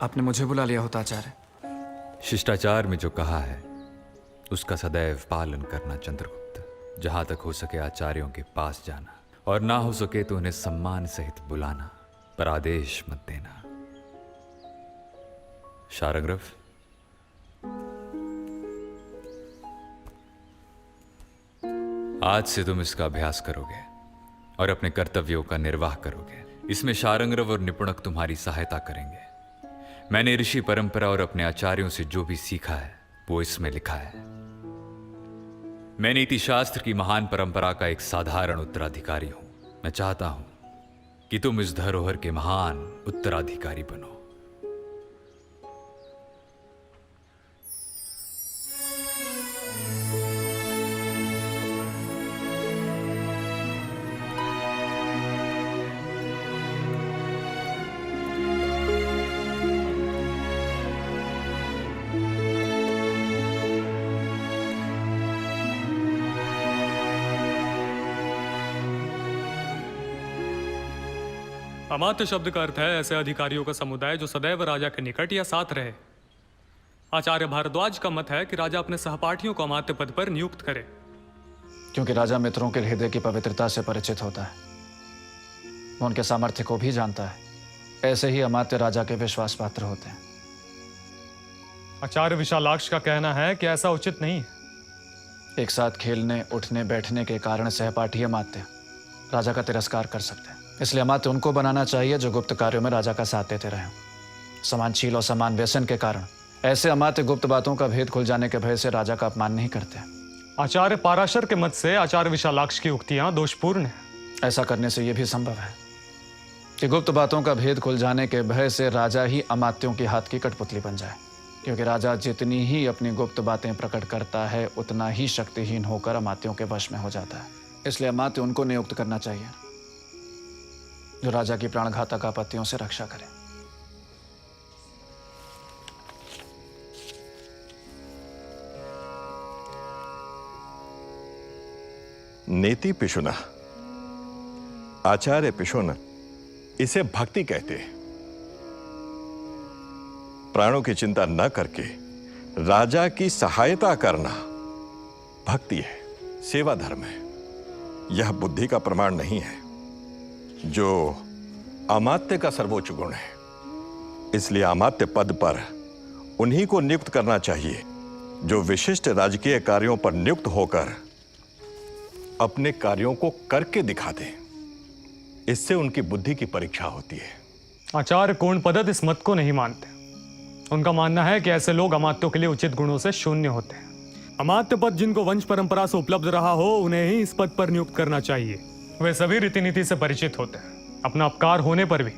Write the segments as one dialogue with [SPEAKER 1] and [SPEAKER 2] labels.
[SPEAKER 1] आपने मुझे बुला लिया होता आचार्य।
[SPEAKER 2] शिष्टाचार में जो कहा है उसका सदैव पालन करना चंद्रगुप्त। जहां तक हो सके आचार्यों के पास जाना, और ना हो सके तो उन्हें सम्मान सहित बुलाना, पर आदेश मत देना। शारंग्रव, आज से तुम इसका अभ्यास करोगे और अपने कर्तव्यों का निर्वाह करोगे। इसमें शारंग्रव और निपुणक तुम्हारी सहायता करेंगे। मैंने ऋषि परंपरा और अपने आचार्यों से जो भी सीखा है वो इसमें लिखा है। मैं नीति शास्त्र की महान परंपरा का एक साधारण उत्तराधिकारी हूं। मैं चाहता हूं कि तुम इस धरोहर के महान उत्तराधिकारी बनो।
[SPEAKER 3] अमात्य शब्द का अर्थ है ऐसे अधिकारियों का समुदाय जो सदैव राजा के निकट या साथ रहे। आचार्य भारद्वाज का मत है कि राजा अपने सहपाठियों को अमात्य पद पर नियुक्त करे,
[SPEAKER 1] क्योंकि राजा मित्रों के हृदय की पवित्रता से परिचित होता है, वो उनके सामर्थ्य को भी जानता है। ऐसे ही अमात्य राजा के विश्वास पात्र होते हैं।
[SPEAKER 3] आचार्य विशालाक्ष का कहना है कि ऐसा उचित नहीं है।
[SPEAKER 1] एक साथ खेलने उठने बैठने के कारण सहपाठी अमात्य राजा का तिरस्कार कर सकते हैं। इसलिए अमात्य उनको बनाना चाहिए जो गुप्त कार्यों में राजा का साथ देते रहे। समानशील और समान व्यसन के कारण ऐसे अमात्य गुप्त बातों का भेद खुल जाने के भय से राजा का अपमान नहीं करते।
[SPEAKER 3] आचार्य पाराशर के मत से आचार्य विशालाक्ष की उक्तियां दोषपूर्ण है।
[SPEAKER 1] ऐसा करने से यह भी संभव है कि गुप्त बातों का भेद खुल जाने के भय से राजा ही अमात्यों के हाथ की कठपुतली बन जाए, क्योंकि राजा जितनी ही अपनी गुप्त बातें प्रकट करता है उतना ही शक्तिहीन होकर अमात्यों के वश में हो जाता है। इसलिए अमात्य उनको नियुक्त करना चाहिए जो राजा की प्राणघातक आपत्तियों से रक्षा करे।
[SPEAKER 4] नेति पिशुना, आचार्य पिशुन, इसे भक्ति कहते हैं। प्राणों की चिंता न करके राजा की सहायता करना भक्ति है, सेवा धर्म है। यह बुद्धि का प्रमाण नहीं है जो अमात्य का सर्वोच्च गुण है। इसलिए अमात्य पद पर उन्हीं को नियुक्त करना चाहिए जो विशिष्ट राजकीय कार्यों पर नियुक्त होकर अपने कार्यों को करके दिखाते। इससे उनकी बुद्धि की परीक्षा होती है।
[SPEAKER 3] आचार्य कोणपदत इस मत को नहीं मानते। उनका मानना है कि ऐसे लोग अमात्यों के लिए उचित गुणों से शून्य होते हैं। अमात्य पद जिनको वंश परंपरा से उपलब्ध रहा हो उन्हें ही इस पद पर नियुक्त करना चाहिए। वे सभी रीति नीति से परिचित होते हैं। अपना अपकार होने पर भी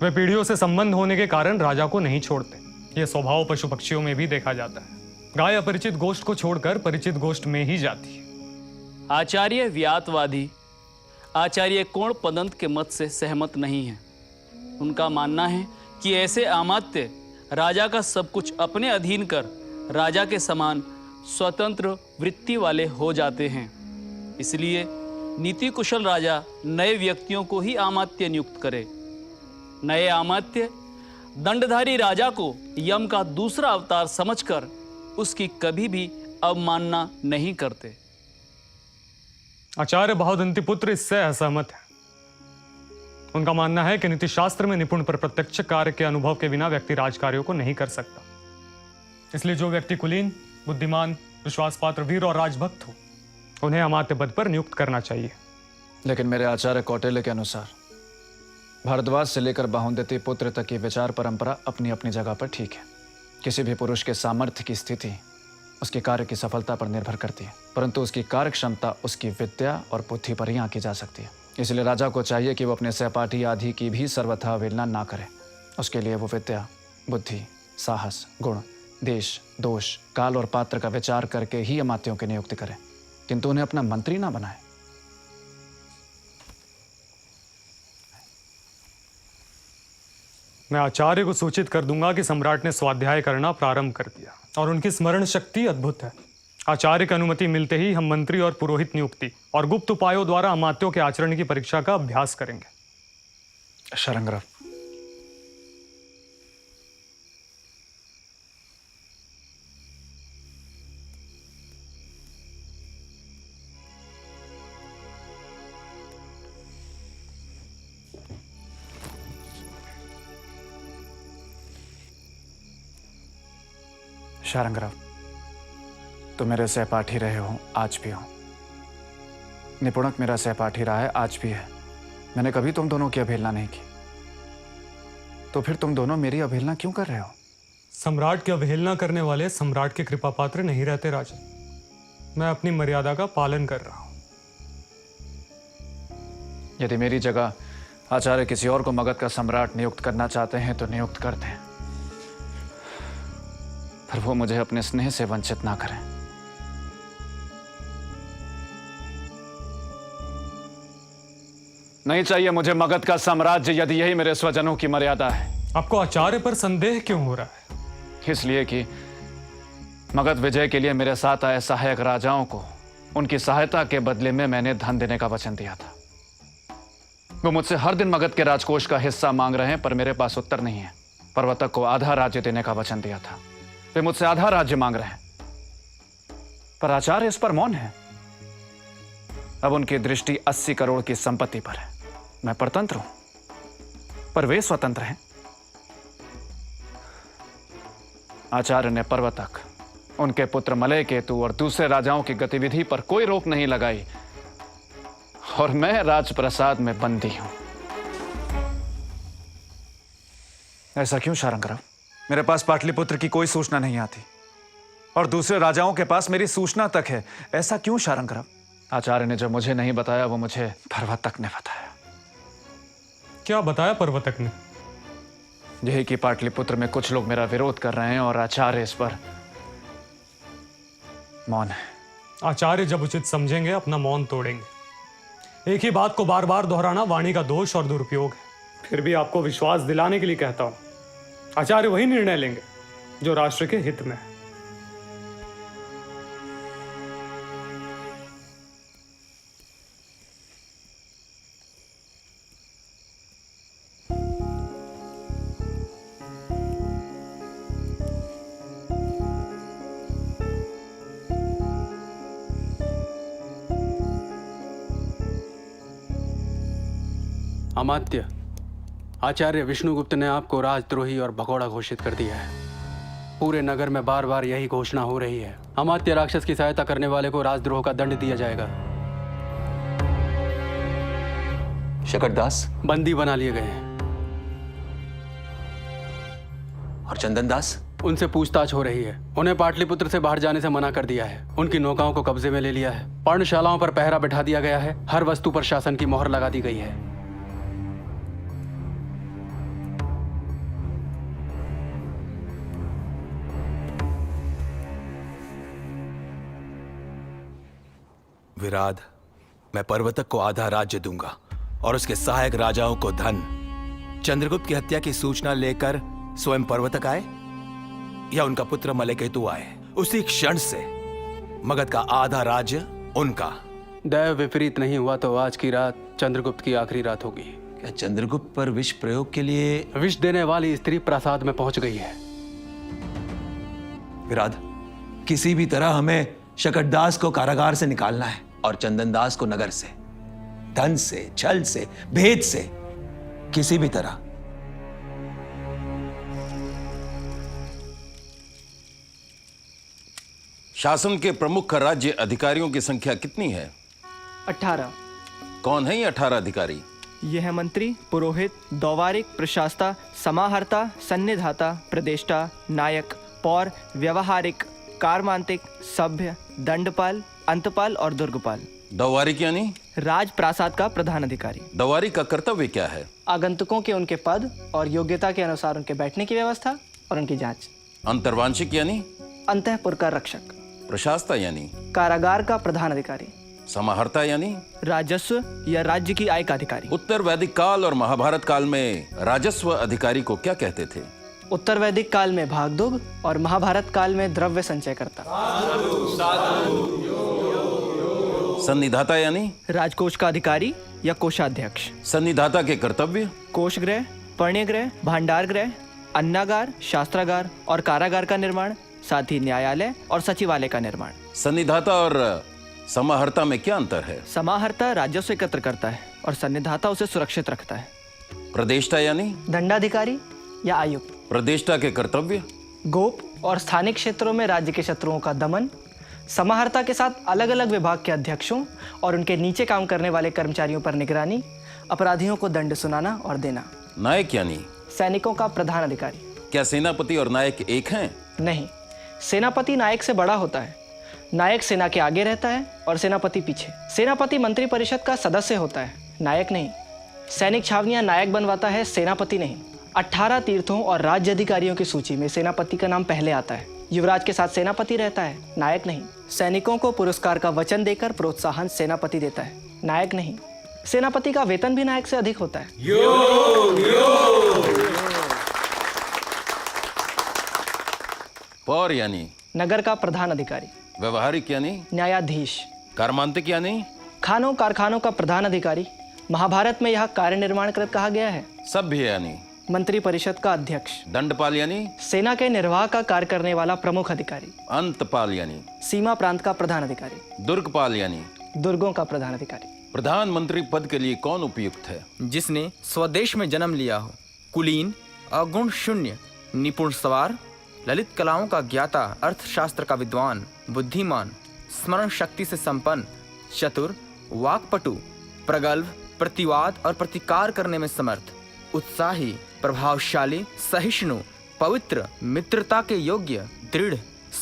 [SPEAKER 3] वे पीढ़ियों से संबंध होने के कारण राजा को नहीं छोड़ते। यह स्वभाव पशु पक्षियों में भी देखा जाता है। गाय अपरिचित गोष्ठ को छोड़कर परिचित गोष्ठ में ही जाती है।
[SPEAKER 5] आचार्य व्यातवादी आचार्य कोणपदंत के मत से सहमत नहीं है। उनका मानना है कि ऐसे अमात्य राजा का सब कुछ अपने अधीन कर राजा के समान स्वतंत्र वृत्ति वाले हो जाते हैं। इसलिए नीति कुशल राजा नए व्यक्तियों को ही अमात्य नियुक्त करे। नए अमात्य दंडधारी राजा को यम का दूसरा अवतार समझकर उसकी कभी भी अवमानना नहीं करते।
[SPEAKER 3] आचार्य बहुदंती पुत्र इससे असहमत है। उनका मानना है कि नीति शास्त्र में निपुण पर प्रत्यक्ष कार्य के अनुभव के बिना व्यक्ति राजकार्यों को नहीं कर सकता। इसलिए जो व्यक्ति कुलीन, बुद्धिमान, विश्वासपात्र, वीर और राजभक्त हो उन्हें अमात्य पद पर नियुक्त करना चाहिए।
[SPEAKER 1] लेकिन मेरे आचार्य कौटिल्य के अनुसार भारद्वाज से लेकर बहुदंती पुत्र तक की विचार परंपरा अपनी अपनी जगह पर ठीक है। किसी भी पुरुष के सामर्थ्य की स्थिति उसके कार्य की सफलता पर निर्भर करती है, परंतु उसकी कार्य क्षमता उसकी विद्या और बुद्धि पर ही आंकी जा सकती है। इसलिए राजा को चाहिए कि वो अपने सहपाठी आदि की भी सर्वथा अवहेलना ना करे। उसके लिए वो विद्या, बुद्धि, साहस, गुण, देश, दोष, काल और पात्र का विचार करके ही अमात्यों की नियुक्ति करे, किंतु उन्हें अपना मंत्री ना बनाए।
[SPEAKER 3] मैं आचार्य को सूचित कर दूंगा कि सम्राट ने स्वाध्याय करना प्रारंभ कर दिया और उनकी स्मरण शक्ति अद्भुत है। आचार्य की अनुमति मिलते ही हम मंत्री और पुरोहित नियुक्ति और गुप्त उपायों द्वारा अमात्यों के आचरण की परीक्षा का अभ्यास करेंगे।
[SPEAKER 1] शारंग्रव, शारंगराव, तुम मेरे सहपाठी रहे हो, आज भी हो। निपुणक मेरा सहपाठी रहा है, आज भी है। मैंने कभी तुम दोनों की अवहेलना नहीं की। तो फिर तुम दोनों मेरी अवहेलना क्यों कर रहे हो?
[SPEAKER 3] सम्राट की अवहेलना करने वाले सम्राट के कृपा पात्र नहीं रहते राजन। मैं अपनी मर्यादा का पालन कर रहा हूं।
[SPEAKER 1] यदि मेरी जगह आचार्य किसी और को मगध का सम्राट नियुक्त करना चाहते हैं तो नियुक्त कर दें, पर वो मुझे अपने स्नेह से वंचित ना करें। नहीं चाहिए मुझे मगध का साम्राज्य, यदि यही मेरे स्वजनों की मर्यादा है।
[SPEAKER 3] आपको आचार्य पर संदेह क्यों हो रहा है?
[SPEAKER 1] इसलिए कि मगध विजय के लिए मेरे साथ आए सहायक राजाओं को उनकी सहायता के बदले में मैंने धन देने का वचन दिया था। वो मुझसे हर दिन मगध के राजकोष का हिस्सा मांग रहे हैं, पर मेरे पास उत्तर नहीं है। पर्वतक को आधा राज्य देने का वचन दिया था, वे मुझसे आधा राज्य मांग रहे हैं, पर आचार्य इस पर मौन है। अब उनकी दृष्टि 80 करोड़ की संपत्ति पर है। मैं परतंत्र हूं, पर वे स्वतंत्र हैं। आचार्य ने पर्वतक, उनके पुत्र मलय केतु और दूसरे राजाओं की गतिविधि पर कोई रोक नहीं लगाई, और मैं राजप्रसाद में बंदी हूं। ऐसा क्यों शारंगराव? मेरे पास पाटलिपुत्र की कोई सूचना नहीं आती, और दूसरे राजाओं के पास मेरी सूचना तक है। ऐसा क्यों शारंगराव? आचार्य ने जो मुझे नहीं बताया वो मुझे पर्वतक ने बताया।
[SPEAKER 3] क्या बताया पर्वतक ने?
[SPEAKER 1] यही कि पाटलिपुत्र में कुछ लोग मेरा विरोध कर रहे हैं और आचार्य इस पर मौन है।
[SPEAKER 3] आचार्य जब उचित समझेंगे अपना मौन तोड़ेंगे। एक ही बात को बार बार दोहराना वाणी का दोष और दुरुपयोग है। फिर भी आपको विश्वास दिलाने के लिए कहता हूं, आचार्य वही निर्णय लेंगे जो राष्ट्र के हित में है।
[SPEAKER 6] अमात्य, आचार्य विष्णुगुप्त ने आपको राजद्रोही और भगोड़ा घोषित कर दिया है। पूरे नगर में बार बार यही घोषणा हो रही है। अमात्य राक्षस की सहायता करने वाले को राजद्रोह का दंड दिया जाएगा।
[SPEAKER 7] शकटदास
[SPEAKER 6] बंदी बना लिए गए हैं
[SPEAKER 7] और चंदनदास?
[SPEAKER 6] उनसे पूछताछ हो रही है। उन्हें पाटलिपुत्र से बाहर जाने से मना कर दिया है। उनकी नौकाओं को कब्जे में ले लिया है। पर्णशालाओं पर पहरा बिठा दिया गया है। हर वस्तु पर शासन की मोहर लगा दी गई है।
[SPEAKER 7] विराध, मैं पर्वतक को आधा राज्य दूंगा और उसके सहायक राजाओं को धन। चंद्रगुप्त की हत्या की सूचना लेकर स्वयं पर्वतक आए या उनका पुत्र मलयकेतु आए, उसी क्षण से मगध का आधा राज्य उनका।
[SPEAKER 6] दैव विपरीत नहीं हुआ तो आज की रात चंद्रगुप्त की आखिरी रात होगी।
[SPEAKER 7] क्या चंद्रगुप्त पर विष प्रयोग के लिए?
[SPEAKER 6] विष देने वाली स्त्री प्रासाद में पहुंच गई है।
[SPEAKER 7] विराध, किसी भी तरह हमें शकटदास को कारागार से निकालना है और चंदनदास को नगर से, धन से, छल से, भेद से, किसी भी तरह।
[SPEAKER 8] शासन के प्रमुख राज्य अधिकारियों की संख्या कितनी है?
[SPEAKER 9] 18।
[SPEAKER 8] कौन है ये 18 अधिकारी?
[SPEAKER 9] ये है मंत्री, पुरोहित, दौवारिक, प्रशास्ता, समाहर्ता, सन्निधाता, प्रदेष्टा, नायक, पौर, व्यवहारिक, कार्मांतिक, सभ्य, दंडपाल, अंतपाल और दुर्गपाल।
[SPEAKER 8] दौवारिक यानी?
[SPEAKER 9] राज प्रासाद का प्रधान अधिकारी।
[SPEAKER 8] दौवारिक का कर्तव्य क्या है?
[SPEAKER 9] आगंतुकों के उनके पद और योग्यता के अनुसार उनके बैठने की व्यवस्था और उनकी जांच।
[SPEAKER 8] अंतर्वांशिक यानी?
[SPEAKER 9] अंतःपुर का रक्षक।
[SPEAKER 8] प्रशास्ता यानी?
[SPEAKER 9] कारागार का प्रधान अधिकारी।
[SPEAKER 8] समाहर्ता यानी?
[SPEAKER 9] राजस्व या राज्य की आय का अधिकारी।
[SPEAKER 8] उत्तर वैदिक काल और महाभारत काल में राजस्व अधिकारी को क्या कहते थे?
[SPEAKER 9] उत्तर वैदिक काल में भागदुग और महाभारत काल में द्रव्य संचय करता।
[SPEAKER 8] सन्निधाता यानी?
[SPEAKER 9] राजकोष का अधिकारी या कोषाध्यक्ष।
[SPEAKER 8] सन्निधाता के कर्तव्य?
[SPEAKER 9] कोषगृह, पर्ण्यगृह, भांडारगृह, अन्नागार, शास्त्रागार और कारागार का निर्माण, साथ ही न्यायालय और सचिवालय का निर्माण।
[SPEAKER 8] सन्निधाता और समाहर्ता में क्या अंतर है?
[SPEAKER 9] समाहर्ता राजस्व एकत्र करता है और सन्निधाता उसे सुरक्षित रखता है।
[SPEAKER 8] प्रदेष्टा यानी?
[SPEAKER 9] दंडाधिकारी या आयुक्त।
[SPEAKER 8] प्रदेष्टा के कर्तव्य?
[SPEAKER 9] गोप और स्थानिक क्षेत्रों में राज्य के शत्रुओं का दमन, समाहर्ता के साथ अलग अलग विभाग के अध्यक्षों और उनके नीचे काम करने वाले कर्मचारियों पर निगरानी, अपराधियों को दंड सुनाना और देना।
[SPEAKER 8] नायक यानी
[SPEAKER 9] सैनिकों का प्रधान अधिकारी।
[SPEAKER 8] क्या सेनापति और नायक एक हैं?
[SPEAKER 9] नहीं, सेनापति नायक से बड़ा होता है। नायक सेना के आगे रहता है और सेनापति पीछे। सेनापति मंत्री परिषद का सदस्य होता है, नायक नहीं। सैनिक छावनियां नायक बनवाता है, सेनापति नहीं। 18 तीर्थों और राज्य अधिकारियों की सूची में सेनापति का नाम पहले आता है। युवराज के साथ सेनापति रहता है, नायक नहीं। सैनिकों को पुरस्कार का वचन देकर प्रोत्साहन सेनापति देता है, नायक नहीं। सेनापति का वेतन भी नायक से अधिक होता है।
[SPEAKER 8] पौर यानी
[SPEAKER 9] नगर का प्रधान अधिकारी।
[SPEAKER 8] व्यवहारिक यानी
[SPEAKER 9] न्यायाधीश।
[SPEAKER 8] कर्मांतिक यानी
[SPEAKER 9] खानों कारखानों का प्रधान अधिकारी। महाभारत में यह कार्य निर्माण कृत कहा गया है।
[SPEAKER 8] सभ्य यानी
[SPEAKER 9] मंत्री परिषद का अध्यक्ष।
[SPEAKER 8] दंडपाल यानी
[SPEAKER 9] सेना के निर्वाह का कार्य करने वाला प्रमुख अधिकारी।
[SPEAKER 8] अंतपाल यानी
[SPEAKER 9] सीमा प्रांत का प्रधान अधिकारी।
[SPEAKER 8] दुर्गपाल यानी
[SPEAKER 9] दुर्गों का प्रधान अधिकारी।
[SPEAKER 8] प्रधानमंत्री पद के लिए कौन उपयुक्त है?
[SPEAKER 10] जिसने स्वदेश में जन्म लिया हो, कुलीन, अगुण शून्य, निपुण सवार, ललित कलाओं का ज्ञाता, अर्थशास्त्र का विद्वान, बुद्धिमान, स्मरण शक्ति से संपन्न, चतुर, वाक्पटु, प्रगल्भ, प्रतिवाद और प्रतिकार करने में समर्थ, उत्साही, प्रभावशाली, सहिष्णु, पवित्र, मित्रता के योग्य, दृढ़,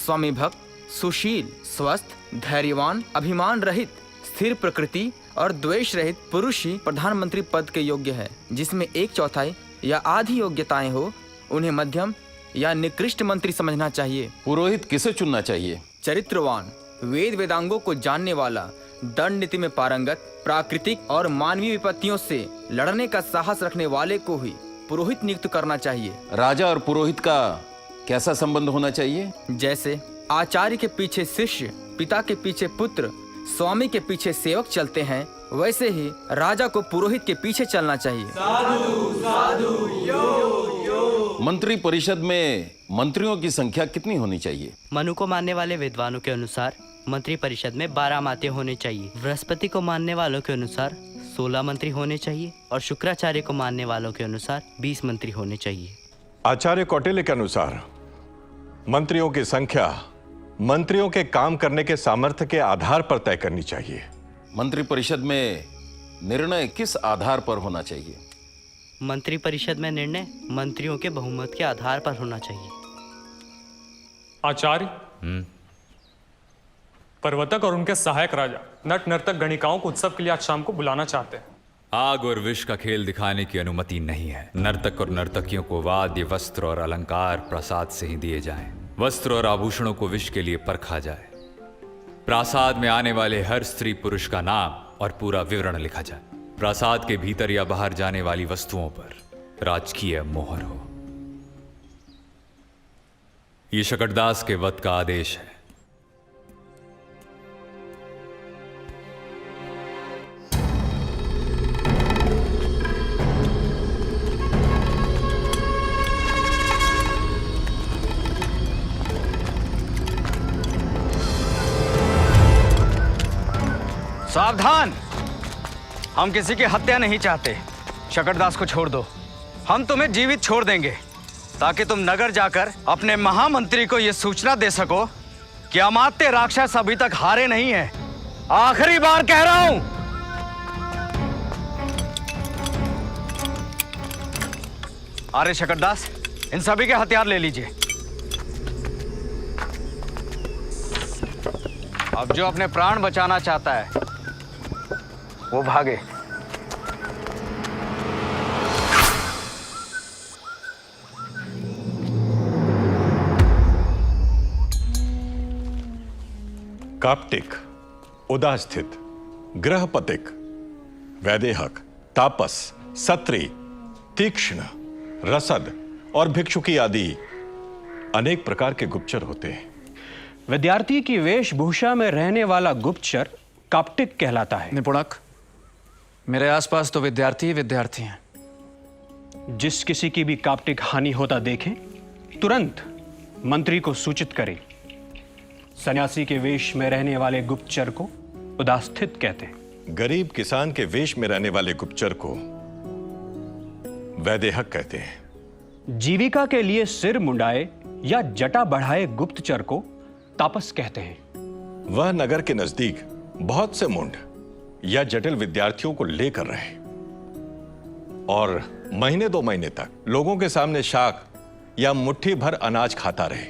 [SPEAKER 10] स्वामी भक्त, सुशील, स्वस्थ, धैर्यवान, अभिमान रहित, स्थिर प्रकृति और द्वेष रहित पुरुष ही प्रधानमंत्री पद के योग्य है। जिसमें 1/4 या आधी योग्यताएं हो, उन्हें मध्यम या निकृष्ट मंत्री समझना चाहिए।
[SPEAKER 8] पुरोहित किसे चुनना चाहिए?
[SPEAKER 10] चरित्रवान, वेद वेदांगों को जानने वाला, दंड नीति में पारंगत, प्राकृतिक और मानवीय विपत्तियों से लड़ने का साहस रखने वाले को ही पुरोहित नियुक्त करना चाहिए।
[SPEAKER 8] राजा और पुरोहित का कैसा संबंध होना चाहिए?
[SPEAKER 10] जैसे आचार्य के पीछे शिष्य, पिता के पीछे पुत्र, स्वामी के पीछे सेवक चलते हैं, वैसे ही राजा को पुरोहित के पीछे चलना चाहिए।
[SPEAKER 7] साधु साधु यो।
[SPEAKER 8] मंत्री परिषद में मंत्रियों की संख्या कितनी होनी चाहिए?
[SPEAKER 11] मनु को मानने वाले विद्वानों के अनुसार मंत्री परिषद में 12 माते होने चाहिए। बृहस्पति को मानने वालों के अनुसार 16 मंत्री होने चाहिए और शुक्राचार्य को मानने वालों के अनुसार 20 मंत्री होने चाहिए।
[SPEAKER 4] आचार्य कौटिल्य के अनुसार मंत्रियों की संख्या मंत्रियों के काम करने के सामर्थ्य के आधार पर तय करनी चाहिए।
[SPEAKER 8] मंत्री परिषद में निर्णय किस आधार पर होना चाहिए?
[SPEAKER 11] मंत्री परिषद में निर्णय मंत्रियों के बहुमत के आधार पर होना चाहिए।
[SPEAKER 3] आचार्य, पर्वतक और उनके सहायक राजा नट नर्तक गणिकाओं को उत्सव के लिए आज शाम को बुलाना चाहते हैं।
[SPEAKER 2] आग और विष का खेल दिखाने की अनुमति नहीं है। नर्तक और नर्तकियों को वाद्य, वस्त्र और अलंकार प्रसाद से ही दिए जाएं। वस्त्र और आभूषणों को विष के लिए परखा जाए। प्रासाद में आने वाले हर स्त्री पुरुष का नाम और पूरा विवरण लिखा जाए। प्रासाद के भीतर या बाहर जाने वाली वस्तुओं पर राजकीय मोहर हो। ये शकटदास के वध का आदेश है।
[SPEAKER 12] सावधान! हम किसी की हत्या नहीं चाहते। शकटदास को छोड़ दो। हम तुम्हें जीवित छोड़ देंगे ताकि तुम नगर जाकर अपने महामंत्री को यह सूचना दे सको कि अमात्य राक्षस अभी तक हारे नहीं हैं। आखिरी बार कह रहा हूं। अरे शकटदास, इन सभी के हथियार ले लीजिए। अब जो अपने प्राण बचाना चाहता है वो भागे।
[SPEAKER 4] काप्टिक, उदास्थित, ग्रहपतिक, वैदेहक, तापस, सत्री, तीक्ष्ण, रसद और भिक्षुकी आदि अनेक प्रकार के गुप्तचर होते हैं।
[SPEAKER 13] विद्यार्थी की वेशभूषा में रहने वाला गुप्तचर काप्टिक कहलाता है।
[SPEAKER 1] निपुणक, मेरे आसपास तो विद्यार्थी ही विद्यार्थी हैं।
[SPEAKER 13] जिस किसी की भी काप्टिक हानि होता देखें, तुरंत मंत्री को सूचित करें। सन्यासी के वेश में रहने वाले गुप्तचर को उदास्थित कहते हैं।
[SPEAKER 4] गरीब किसान के वेश में रहने वाले गुप्तचर को वैदेहक कहते हैं।
[SPEAKER 13] जीविका के लिए सिर मुंडाए या जटा बढ़ाए गुप्तचर को तापस कहते हैं।
[SPEAKER 4] वह नगर के नजदीक बहुत से मुंड या जटिल विद्यार्थियों को लेकर रहे और महीने 2 महीने तक लोगों के सामने शाक या मुट्ठी भर अनाज खाता रहे,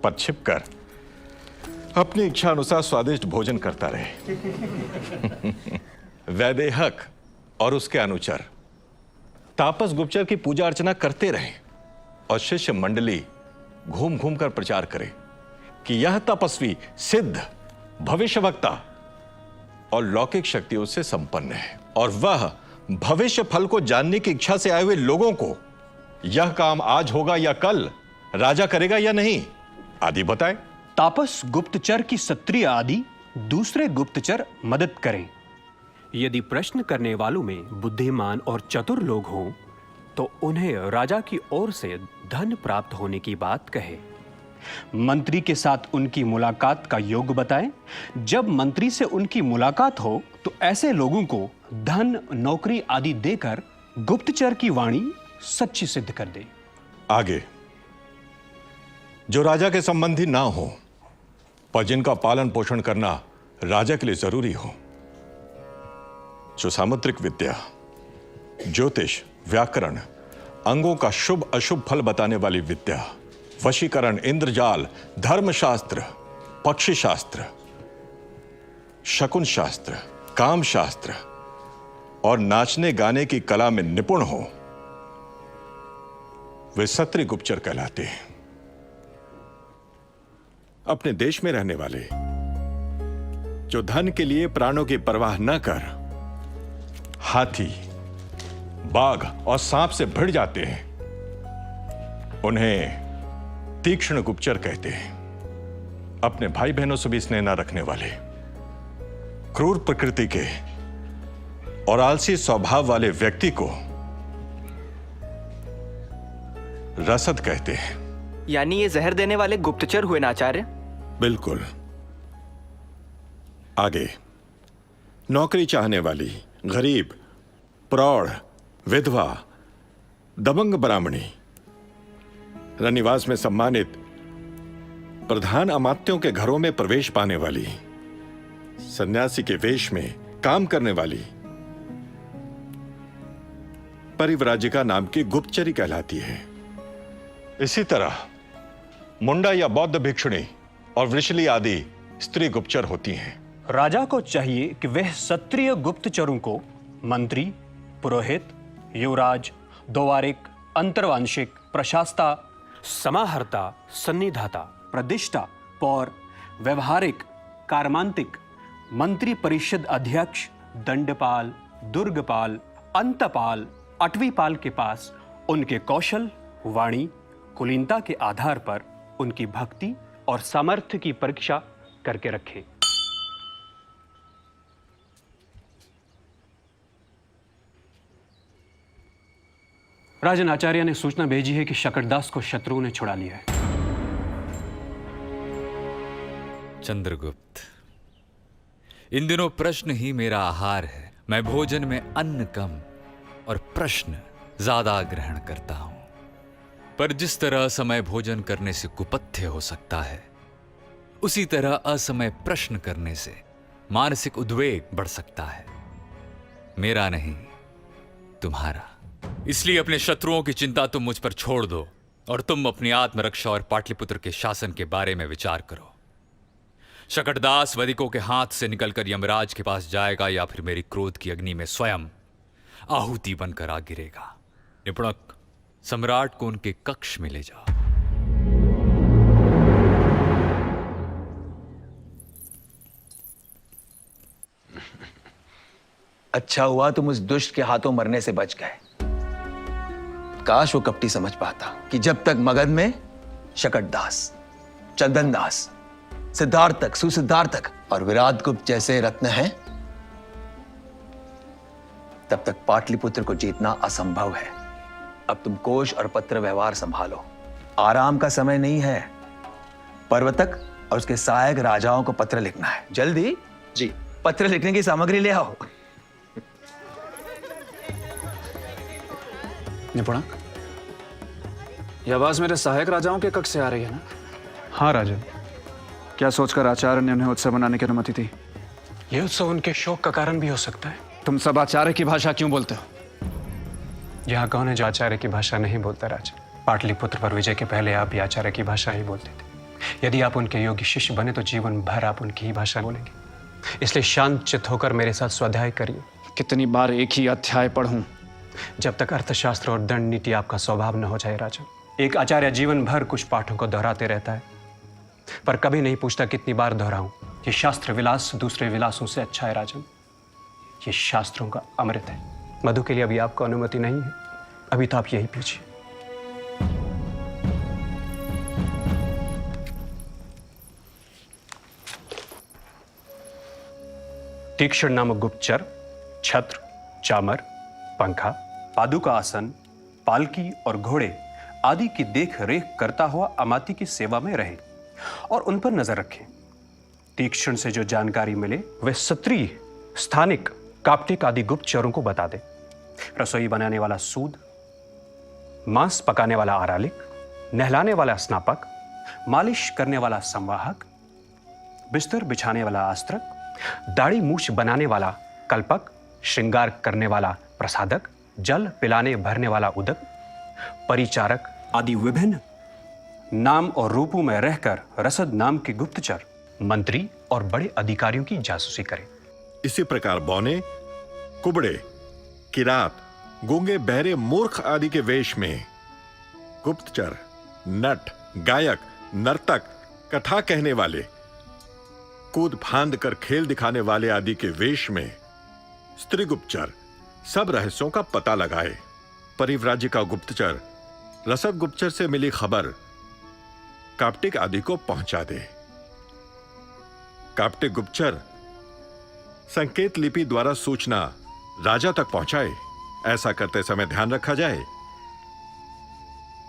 [SPEAKER 4] पर छिपकर अपनी इच्छा अनुसार स्वादिष्ट भोजन करता रहे। वैदेहक और उसके अनुचर तापस गुप्तचर की पूजा अर्चना करते रहे और शिष्य मंडली घूम घूम कर प्रचार करे कि यह तपस्वी सिद्ध, भविष्यवक्ता और लौकिक शक्तियों से संपन्न है और वह भविष्य फल को जानने की इच्छा से आए हुए लोगों को यह काम आज होगा या कल राजा करेगा या नहीं आदि बताए।
[SPEAKER 13] तापस गुप्तचर की क्षत्रिय आदि दूसरे गुप्तचर मदद करें। यदि प्रश्न करने वालों में बुद्धिमान और चतुर लोग हों तो उन्हें राजा की ओर से धन प्राप्त होने की बात कहे। मंत्री के साथ उनकी मुलाकात का योग बताएं। जब मंत्री से उनकी मुलाकात हो तो ऐसे लोगों को धन, नौकरी आदि देकर गुप्तचर की वाणी सच्ची सिद्ध कर दे।
[SPEAKER 4] आगे, जो राजा के संबंधी ना हो पर जिनका पालन पोषण करना राजा के लिए जरूरी हो, जो सामुद्रिक विद्या, ज्योतिष, व्याकरण, अंगों का शुभ अशुभ फल बताने वाली विद्या, वशीकरण, इंद्रजाल, धर्मशास्त्र, पक्षी शास्त्र, शकुन शास्त्र, काम शास्त्र और नाचने गाने की कला में निपुण हो, वे क्षत्रिय गुप्तचर कहलाते हैं। अपने देश में रहने वाले जो धन के लिए प्राणों की परवाह न कर हाथी, बाघ और सांप से भिड़ जाते हैं, उन्हें तीक्ष्ण गुप्तचर कहते हैं। अपने भाई बहनों से भी स्नेह न रखने वाले, क्रूर प्रकृति के और आलसी स्वभाव वाले व्यक्ति को रसद कहते हैं।
[SPEAKER 9] यानी ये जहर देने वाले गुप्तचर हुए ना आचार्य?
[SPEAKER 4] बिल्कुल। आगे, नौकरी चाहने वाली, गरीब, प्रौढ़, विधवा, दबंग ब्राह्मणी, रनिवास में सम्मानित प्रधान अमात्यों के घरों में प्रवेश पाने वाली, सन्यासी के वेश में काम करने वाली परिव्राजिका नाम की गुप्तचरी कहलाती है। इसी तरह मुंडा या बौद्ध भिक्षुणी और वृषली आदि स्त्री गुप्तचर होती हैं।
[SPEAKER 13] राजा को चाहिए कि वह क्षत्रिय गुप्तचरों को मंत्री, पुरोहित, युवराज, द्वारिक, अंतर्वांशिक, प्रशास्ता, समाहर्ता, सन्निधाता, प्रतिष्ठा, पौर, व्यवहारिक, कार्मांतिक, मंत्री परिषद अध्यक्ष, दंडपाल, दुर्गपाल, अंतपाल, अटवीपाल के पास उनके कौशल, वाणी, कुलीनता के आधार पर उनकी भक्ति और सामर्थ्य की परीक्षा करके रखे। राजन आचार्य ने सूचना भेजी है कि शकटदास को शत्रुओं ने छुड़ा लिया है।
[SPEAKER 2] चंद्रगुप्त, इन दिनों प्रश्न ही मेरा आहार है। मैं भोजन में अन्न कम और प्रश्न ज्यादा ग्रहण करता हूं। पर जिस तरह असमय भोजन करने से कुपथ्य हो सकता है, उसी तरह असमय प्रश्न करने से मानसिक उद्वेग बढ़ सकता है। मेरा नहीं, तुम्हारा। इसलिए अपने शत्रुओं की चिंता तुम मुझ पर छोड़ दो और तुम अपनी आत्मरक्षा और पाटलिपुत्र के शासन के बारे में विचार करो। शकटदास वधिकों के हाथ से निकलकर यमराज के पास जाएगा या फिर मेरी क्रोध की अग्नि में स्वयं आहुति बनकर आ गिरेगा। निपुणक, सम्राट को उनके कक्ष में ले जाओ।
[SPEAKER 7] अच्छा हुआ तुम उस दुष्ट के हाथों मरने से बच गए। काश वो कपटी समझ पाता कि जब तक मगध में शकटदास, चंदनदास, सिद्धार्थक, सुसिद्धार्थक और विराट गुप्त जैसे रत्न हैं, तब तक पाटलिपुत्र को जीतना असंभव है। अब तुम कोश और पत्र व्यवहार संभालो। आराम का समय नहीं है। पर्वतक और उसके सहायक राजाओं को पत्र लिखना है। जल्दी जी पत्र लिखने की सामग्री ले आओ।
[SPEAKER 5] निपुणक,
[SPEAKER 1] यह आवाज मेरे सहायक राजाओं के कक्ष से आ रही है ना?
[SPEAKER 13] हाँ राजन,
[SPEAKER 1] क्या सोचकर आचार्य ने उन्हें उत्सव मनाने की अनुमति दी?
[SPEAKER 13] यह उत्सव उनके शोक का कारण भी हो सकता है।
[SPEAKER 1] तुम सब आचार्य की भाषा क्यों बोलते हो?
[SPEAKER 13] यहाँ कौन है जो आचार्य की भाषा नहीं बोलता राजन? पाटलिपुत्र पर विजय के पहले आप भी आचार्य की भाषा ही बोलते थे। यदि आप उनके योग्य शिष्य बने तो जीवन भर आप उनकी ही भाषा बोलेंगे। इसलिए शांत चित्त होकर मेरे साथ स्वाध्याय करिए।
[SPEAKER 1] कितनी बार एक ही अध्याय पढ़ूं?
[SPEAKER 13] जब तक अर्थशास्त्र और दंड नीति आपका स्वभाव न हो जाए राजन। एक आचार्य जीवन भर कुछ पाठों को दोहराते रहता है, पर कभी नहीं पूछता कितनी बार दोहराऊं। ये शास्त्र विलास दूसरे विलासों से अच्छा है राजन। ये शास्त्रों का अमृत है। मधु के लिए अभी आपको अनुमति नहीं है, अभी तो आप यही पीछिए। तीक्ष्ण नामक गुप्तचर छत्र, चामर, पंखा, पादुका आसन, पालकी और घोड़े आदि की देख रेख करता हुआ अमात्य की सेवा में रहे और उन पर नजर रखें। तीक्ष्ण से जो जानकारी मिले वे क्षत्रिय, स्थानिक, काप्टिक आदि गुप्तचरों को बता दे। रसोई बनाने वाला सूद, मांस पकाने वाला आरालिक, नहलाने वाला स्नापक, मालिश करने वाला संवाहक, बिस्तर बिछाने वाला आस्त्रक, दाढ़ी मूछ बनाने वाला कल्पक, श्रृंगार करने वाला प्रसादक, जल पिलाने भरने वाला उदक, परिचारक आदि विभिन्न नाम और रूपों में रहकर रसद नाम के गुप्तचर मंत्री और बड़े अधिकारियों की जासूसी करें।
[SPEAKER 4] इसी प्रकार बौने, कुबड़े, किरात, गूंगे, बहरे, मूर्ख आदि के वेश में गुप्तचर, नट, गायक, नर्तक, कथा कहने वाले, कूद फांद कर खेल दिखाने वाले आदि के वेश में स्त्री गुप्तचर सब रहस्यों का पता लगाए। परिव्राज्य का गुप्तचर रसद गुप्तचर से मिली खबर काप्टिक आदि को पहुंचा दे। काप्टिक गुप्तचर संकेत लिपि द्वारा सूचना राजा तक पहुंचाए। ऐसा करते समय ध्यान रखा जाए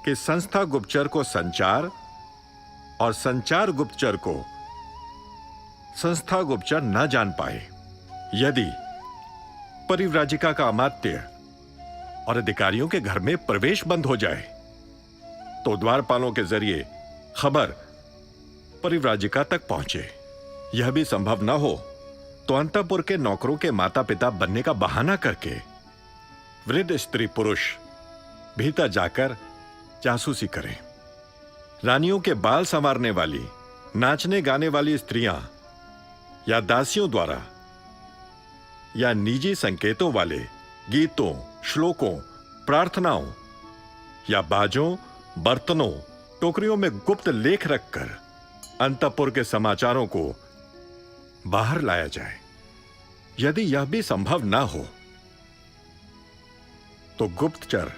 [SPEAKER 4] कि संस्था गुप्तचर को संचार और संचार गुप्तचर को संस्था गुप्तचर न जान पाए। यदि परिव्राजिका का अमात्य और अधिकारियों के घर में प्रवेश बंद हो जाए तो द्वारपालों के जरिए खबर परिव्राजिका तक पहुंचे। यह भी संभव न हो तो अंतःपुर के नौकरों के माता पिता बनने का बहाना करके वृद्ध स्त्री पुरुष भीतर जाकर जासूसी करें। रानियों के बाल संवारने वाली, नाचने गाने वाली स्त्रियां या दासियों द्वारा या निजी संकेतों वाले गीतों, श्लोकों, प्रार्थनाओं या बाजों, बर्तनों, टोकरियों में गुप्त लेख रखकर अंतःपुर के समाचारों को बाहर लाया जाए। यदि यह भी संभव ना हो तो गुप्तचर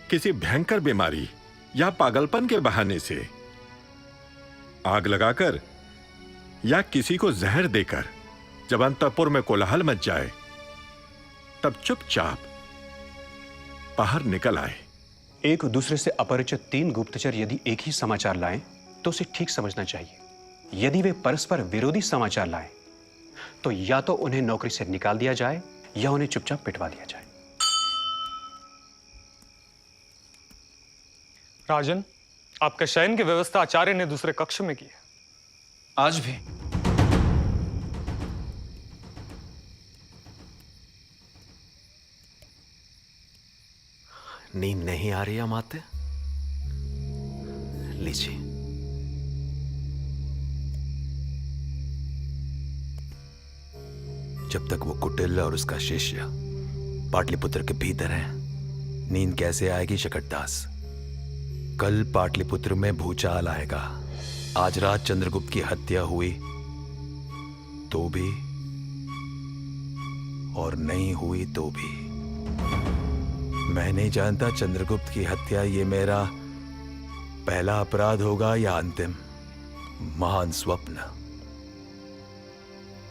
[SPEAKER 4] किसी भयंकर बीमारी या पागलपन के बहाने से आग लगाकर या किसी को जहर देकर जब अंतःपुर में कोलाहल मच जाए तब चुपचाप बाहर निकल आए।
[SPEAKER 13] एक दूसरे से अपरिचित तीन गुप्तचर यदि एक ही समाचार लाएं तो उसे ठीक समझना चाहिए। यदि वे परस्पर विरोधी समाचार लाएं तो या तो उन्हें नौकरी से निकाल दिया जाए या उन्हें चुपचाप पिटवा दिया जाए।
[SPEAKER 3] राजन, आपका शयन की व्यवस्था आचार्य ने दूसरे कक्ष में की है।
[SPEAKER 1] आज भी?
[SPEAKER 7] नींद नहीं आ रही अमात्य? लीजिए। जब तक वो कुटिल और उसका शिष्य पाटलिपुत्र के भीतर है, नींद कैसे आएगी शकटदास? कल पाटलिपुत्र में भूचाल आएगा। आज रात चंद्रगुप्त की हत्या हुई तो भी और नहीं हुई तो भी। मैं नहीं जानता चंद्रगुप्त की हत्या ये मेरा पहला अपराध होगा या अंतिम। महान स्वप्न,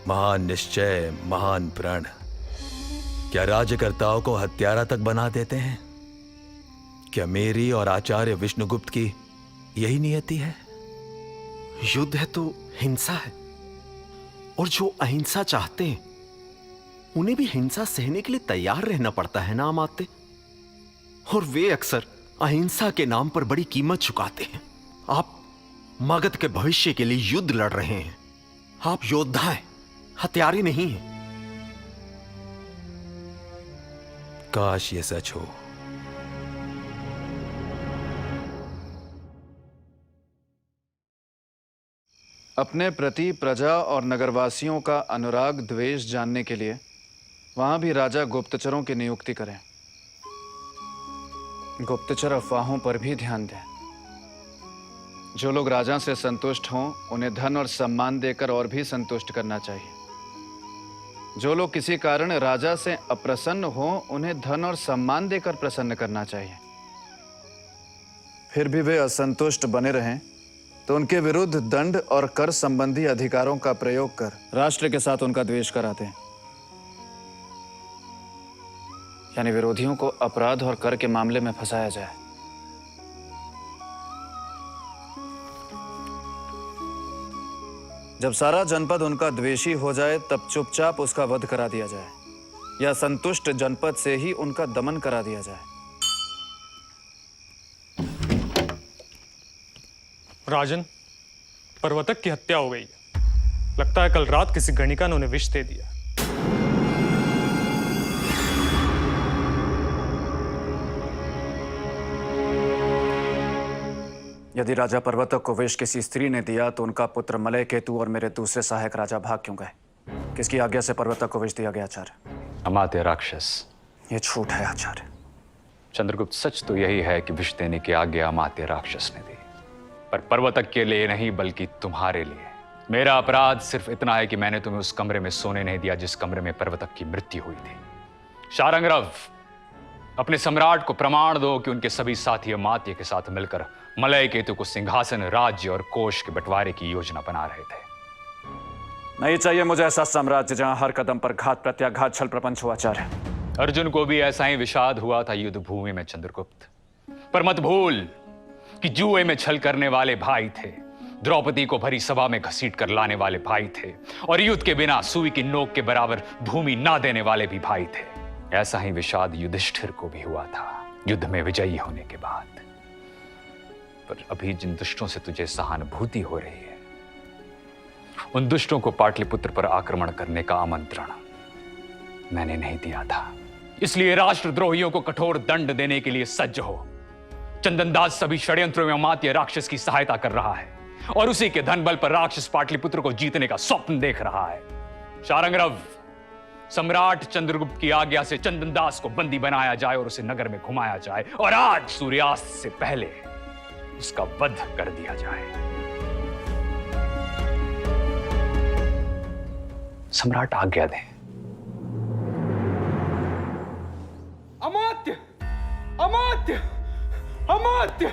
[SPEAKER 7] महान निश्चय, महान प्रण क्या राज्यकर्ताओं को हत्यारा तक बना देते हैं? क्या मेरी और आचार्य विष्णुगुप्त की यही नियति है?
[SPEAKER 14] युद्ध है तो हिंसा है, और जो अहिंसा चाहते हैं उन्हें भी हिंसा सहने के लिए तैयार रहना पड़ता है ना अमात्य। और वे अक्सर अहिंसा के नाम पर बड़ी कीमत चुकाते हैं। आप मगध के भविष्य के लिए युद्ध लड़ रहे हैं। आप योद्धा हैं, हत्यारे नहीं हैं।
[SPEAKER 7] काश ये सच हो।
[SPEAKER 1] अपने प्रति प्रजा और नगरवासियों का अनुराग द्वेष जानने के लिए वहां भी राजा गुप्तचरों की नियुक्ति करें। गुप्तचर अफवाहों पर भी ध्यान दें। जो लोग राजा से संतुष्ट हों उन्हें धन और सम्मान देकर और भी संतुष्ट करना चाहिए। जो लोग किसी कारण राजा से अप्रसन्न हों उन्हें धन और सम्मान देकर प्रसन्न करना चाहिए। फिर भी वे असंतुष्ट बने रहें तो उनके विरुद्ध दंड और कर संबंधी अधिकारों का प्रयोग कर राष्ट्र के साथ उनका द्वेष कराते हैं। यानी विरोधियों को अपराध और कर के मामले में फंसाया जाए। जब सारा जनपद उनका द्वेषी हो जाए तब चुपचाप उसका वध करा दिया जाए या संतुष्ट जनपद से ही उनका दमन करा दिया जाए।
[SPEAKER 3] राजन, पर्वतक की हत्या हो गई। लगता है कल रात किसी गणिका ने उन्हें विष दे दिया।
[SPEAKER 1] यदि राजा पर्वतक को विष किसी स्त्री ने दिया तो उनका पुत्र मलय केतु और मेरे दूसरे सहायक राजा भाग क्यों गए? किसकी आज्ञा से पर्वतक को विष दिया गया आचार्य?
[SPEAKER 2] अमात्य राक्षस।
[SPEAKER 1] ये झूठ है आचार्य।
[SPEAKER 2] चंद्रगुप्त, सच तो यही है कि विष देने की आज्ञा अमात्य राक्षस ने दी, पर पर्वतक के लिए नहीं बल्कि तुम्हारे लिए। मेरा अपराध सिर्फ इतना है कि मैंने तुम्हें उस कमरे में सोने नहीं दिया जिस कमरे में पर्वतक की मृत्यु हुई थी। शारंगरव, अपने सम्राट को प्रमाण दो कि उनके सभी साथी अमात्य के साथ मिलकर मलय केतु को सिंहासन, राज्य और कोष के बंटवारे की योजना बना रहे थे।
[SPEAKER 1] नहीं चाहिए मुझे ऐसा साम्राज्य जहां हर कदम पर घात प्रत्याघात छल प्रपंच हो आचार्य।
[SPEAKER 2] अर्जुन को भी ऐसा ही विषाद हुआ था युद्ध भूमि में चंद्रगुप्त। पर मत भूल कि जुए में छल करने वाले भाई थे, द्रौपदी को भरी सभा में घसीट कर लाने वाले भाई थे, और युद्ध के बिना सुई की नोक के बराबर भूमि ना देने वाले भी भाई थे। ऐसा ही विषाद युधिष्ठिर को भी हुआ था युद्ध में विजयी होने के बाद। पर अभी जिन दुष्टों से तुझे सहानुभूति हो रही है, उन दुष्टों को पाटलिपुत्र पर आक्रमण करने का आमंत्रण मैंने नहीं दिया था। इसलिए राष्ट्रद्रोहियों को कठोर दंड देने के लिए सज्ज हो। चंदनदास सभी षड्यंत्रों में अमात्य राक्षस की सहायता कर रहा है और उसी के धन बल पर राक्षस पाटलिपुत्र को जीतने का स्वप्न देख रहा है। शारंगरव, सम्राट चंद्रगुप्त की आज्ञा से चंदनदास को बंदी बनाया जाए और उसे नगर में घुमाया जाए, और आज सूर्यास्त से पहले उसका वध कर दिया जाए। सम्राट आज्ञा दें।
[SPEAKER 6] अमात्य, अमात्य, अमात्य,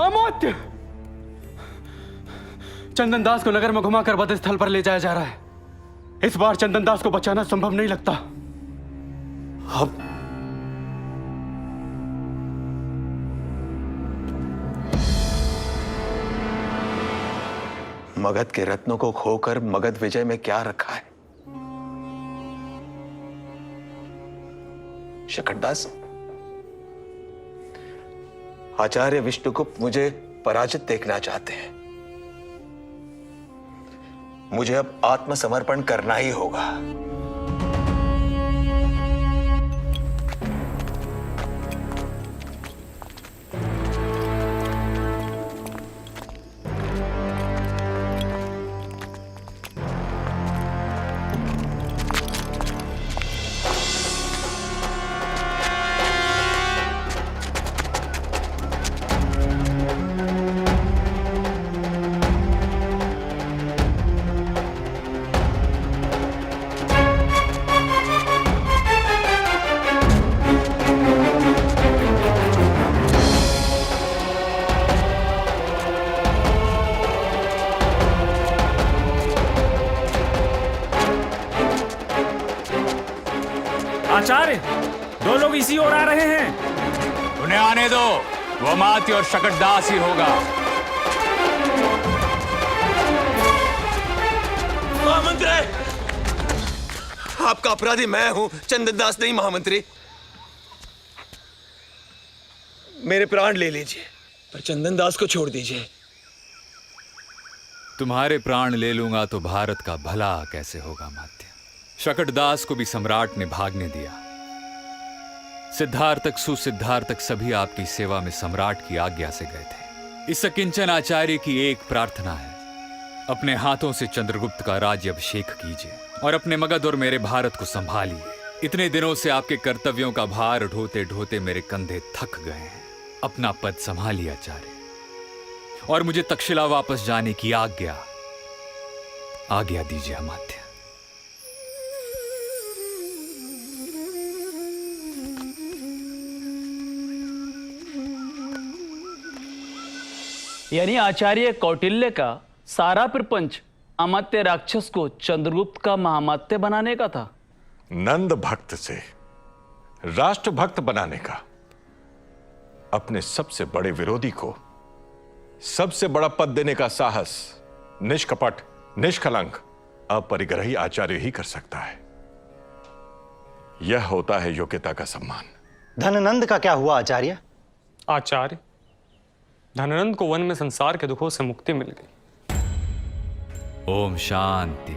[SPEAKER 6] अमात्य! चंदनदास को नगर में घुमाकर वध स्थल पर ले जाया जा रहा है। इस बार चंदनदास को बचाना संभव नहीं लगता।
[SPEAKER 14] अब मगध के रत्नों को खोकर मगध विजय में क्या रखा है? शकटदास, आचार्य विष्णुगुप्त मुझे पराजित देखना चाहते हैं। मुझे अब आत्मसमर्पण करना ही होगा।
[SPEAKER 12] आचार्य, दो लोग इसी ओर आ रहे हैं।
[SPEAKER 2] उन्हें आने दो, वो अमात्य और शकटदास ही होगा।
[SPEAKER 7] महामंत्री, आपका अपराधी मैं हूं, चंदनदास नहीं महामंत्री। मेरे प्राण ले लीजिए, पर चंदन दास को छोड़ दीजिए।
[SPEAKER 2] तुम्हारे प्राण ले लूंगा तो भारत का भला कैसे होगा अमात्य? शकटदास को भी सम्राट ने भागने दिया। सिद्धार्थक सुसिद्धार्थक सभी आपकी सेवा में सम्राट की आज्ञा से गए थे। इस किंचन आचार्य की एक प्रार्थना है, अपने हाथों से चंद्रगुप्त का राज्य अभिषेक कीजिए और अपने मगध और मेरे भारत को संभालिए। इतने दिनों से आपके कर्तव्यों का भार ढोते ढोते मेरे कंधे थक गए हैं। अपना पद संभालिए आचार्य, और मुझे तक्षशिला वापस जाने की आज्ञा दीजिए अमात्य।
[SPEAKER 5] यानी आचार्य कौटिल्य का सारा प्रपंच अमात्य राक्षस को चंद्रगुप्त का महामात्य बनाने का था।
[SPEAKER 4] नंद भक्त से राष्ट्र भक्त बनाने का, अपने सबसे बड़े विरोधी को सबसे बड़ा पद देने का साहस निष्कपट, निष्कलंक, अपरिग्रही आचार्य ही कर सकता है। यह होता है योग्यता का सम्मान।
[SPEAKER 15] धननंद का क्या हुआ आचार्य?
[SPEAKER 3] आचार्य, धननंद को वन में संसार के दुखों से मुक्ति मिल गई।
[SPEAKER 2] ओम शांति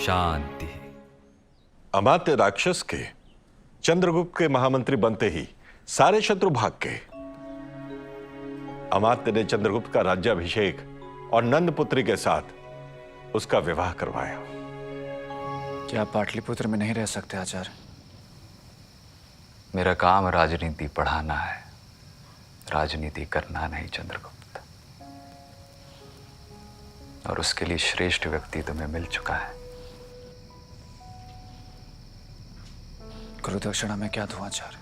[SPEAKER 2] शांति।
[SPEAKER 4] अमात्य राक्षस के चंद्रगुप्त के महामंत्री बनते ही सारे शत्रु भाग गए। अमात्य ने चंद्रगुप्त का राज्याभिषेक और नंद पुत्री के साथ उसका विवाह करवाया।
[SPEAKER 1] क्या आप पाटलिपुत्र में नहीं रह सकते आचार्य?
[SPEAKER 2] मेरा काम राजनीति पढ़ाना है, राजनीति करना नहीं चंद्रगुप्त। और उसके लिए श्रेष्ठ व्यक्ति तुम्हें मिल चुका है।
[SPEAKER 1] गुरुदक्षिणा में क्या दूं आचार्य?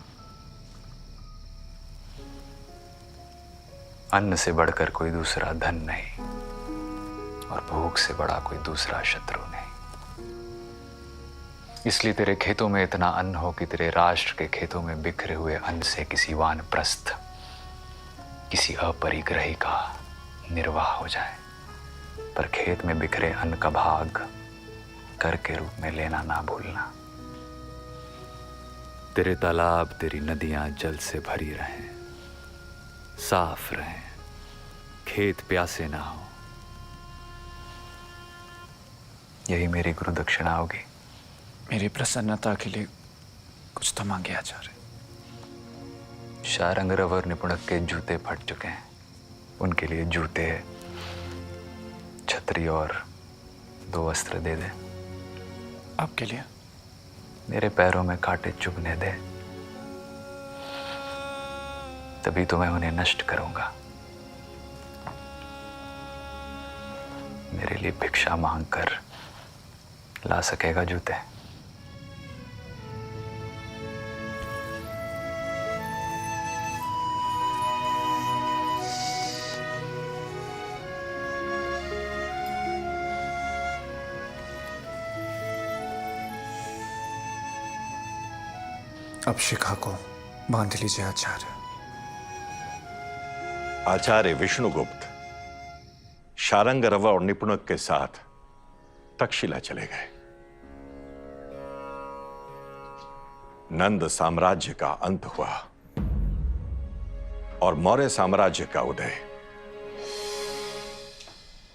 [SPEAKER 2] अन्न से बढ़कर कोई दूसरा धन नहीं, और भूख से बड़ा कोई दूसरा शत्रु नहीं। इसलिए तेरे खेतों में इतना अन्न हो कि तेरे राष्ट्र के खेतों में बिखरे हुए अन्न से किसी वानप्रस्थ, किसी अपरिग्रही का निर्वाह हो जाए। पर खेत में बिखरे अन्न का भाग कर के रूप में लेना ना भूलना। तेरे तालाब, तेरी नदियां जल से भरी रहें, साफ रहें, खेत प्यासे ना हो। यही मेरी गुरु दक्षिणा होगी।
[SPEAKER 1] मेरी प्रसन्नता के लिए कुछ तो मांगे आचार्य।
[SPEAKER 2] शारंगरव और निपुणक के जूते फट चुके हैं, उनके लिए जूते, छतरी और 2 वस्त्र दे दे।
[SPEAKER 1] आपके लिए?
[SPEAKER 2] मेरे पैरों में कांटे चुभने दे, तभी तो मैं उन्हें नष्ट करूंगा। मेरे लिए भिक्षा मांगकर ला सकेगा जूते?
[SPEAKER 1] अब शिखा को बांध लीजिए आचार्य।
[SPEAKER 4] आचार्य विष्णुगुप्त शारंगरव और निपुणक के साथ तक्षशिला चले गए। नंद साम्राज्य का अंत हुआ और मौर्य साम्राज्य का उदय।